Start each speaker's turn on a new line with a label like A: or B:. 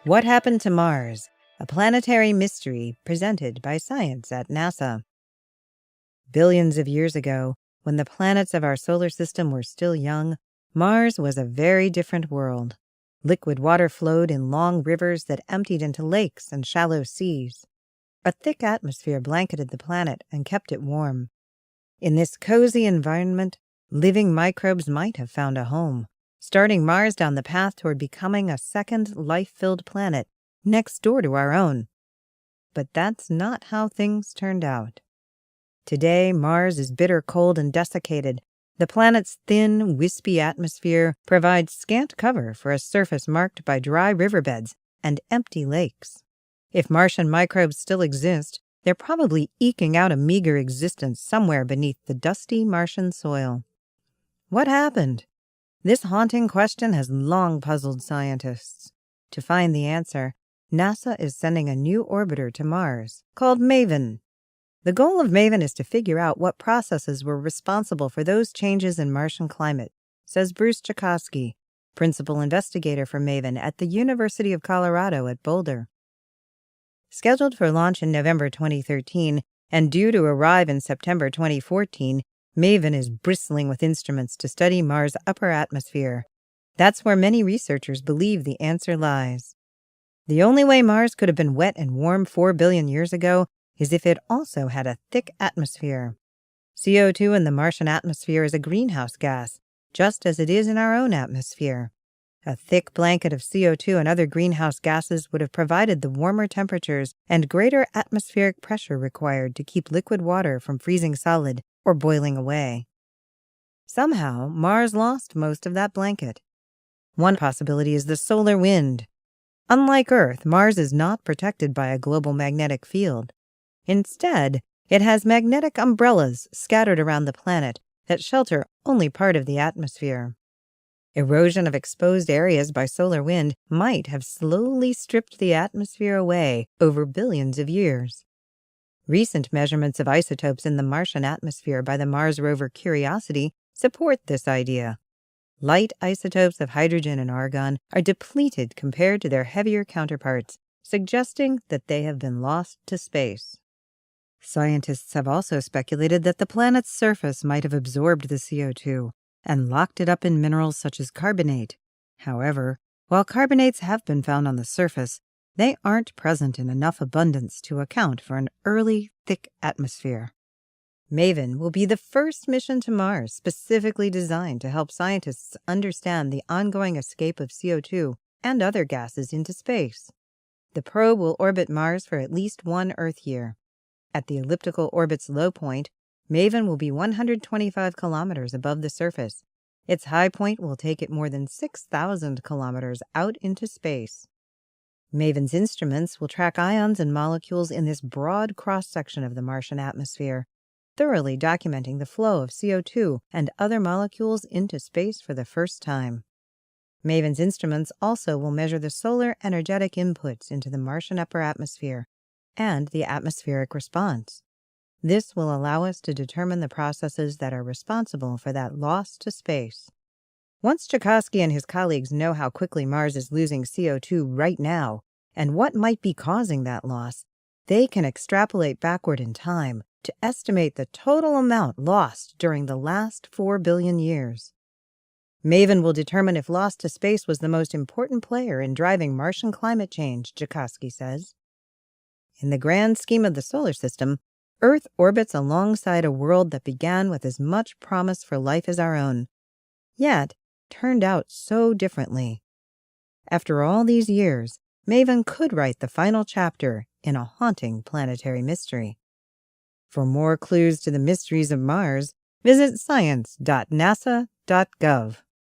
A: What Happened to Mars? A Planetary Mystery presented by Science at NASA. Billions of years ago, when the planets of our solar system were still young, Mars was a very different world. Liquid water flowed in long rivers that emptied into lakes and shallow seas. A thick atmosphere blanketed the planet and kept it warm. In this cozy environment, living microbes might have found a home, starting Mars down the path toward becoming a second life-filled planet next door to our own. But that's not how things turned out. Today, Mars is bitter cold and desiccated. The planet's thin, wispy atmosphere provides scant cover for a surface marked by dry riverbeds and empty lakes. If Martian microbes still exist, they're probably eking out a meager existence somewhere beneath the dusty Martian soil. What happened? This haunting question has long puzzled scientists. To find the answer, NASA is sending a new orbiter to Mars, called MAVEN. The goal of MAVEN is to figure out what processes were responsible for those changes in Martian climate, says Bruce Joukowsky, principal investigator for MAVEN at the University of Colorado at Boulder. Scheduled for launch in November 2013 and due to arrive in September 2014, MAVEN is bristling with instruments to study Mars' upper atmosphere. That's where many researchers believe the answer lies. The only way Mars could have been wet and warm 4 billion years ago is if it also had a thick atmosphere. CO2 in the Martian atmosphere is a greenhouse gas, just as it is in our own atmosphere. A thick blanket of CO2 and other greenhouse gases would have provided the warmer temperatures and greater atmospheric pressure required to keep liquid water from freezing solid or boiling away. Somehow, Mars lost most of that blanket. One possibility is the solar wind. Unlike Earth, Mars is not protected by a global magnetic field. Instead, it has magnetic umbrellas scattered around the planet that shelter only part of the atmosphere. Erosion of exposed areas by solar wind might have slowly stripped the atmosphere away over billions of years. Recent measurements of isotopes in the Martian atmosphere by the Mars rover Curiosity support this idea. Light isotopes of hydrogen and argon are depleted compared to their heavier counterparts, suggesting that they have been lost to space. Scientists have also speculated that the planet's surface might have absorbed the CO2 and locked it up in minerals such as carbonate. However, while carbonates have been found on the surface, they aren't present in enough abundance to account for an early, thick atmosphere. MAVEN will be the first mission to Mars specifically designed to help scientists understand the ongoing escape of CO2 and other gases into space. The probe will orbit Mars for at least one Earth year. At the elliptical orbit's low point, MAVEN will be 125 kilometers above the surface. Its high point will take it more than 6,000 kilometers out into space. MAVEN's instruments will track ions and molecules in this broad cross-section of the Martian atmosphere, thoroughly documenting the flow of CO2 and other molecules into space for the first time. MAVEN's instruments also will measure the solar energetic inputs into the Martian upper atmosphere and the atmospheric response. This will allow us to determine the processes that are responsible for that loss to space. Once Joukowsky and his colleagues know how quickly Mars is losing CO2 right now and what might be causing that loss, they can extrapolate backward in time to estimate the total amount lost during the last 4 billion years. MAVEN will determine if loss to space was the most important player in driving Martian climate change, Joukowsky says. In the grand scheme of the solar system, Earth orbits alongside a world that began with as much promise for life as our own, yet turned out so differently. After all these years, MAVEN could write the final chapter in a haunting planetary mystery. For more clues to the mysteries of Mars, visit science.nasa.gov.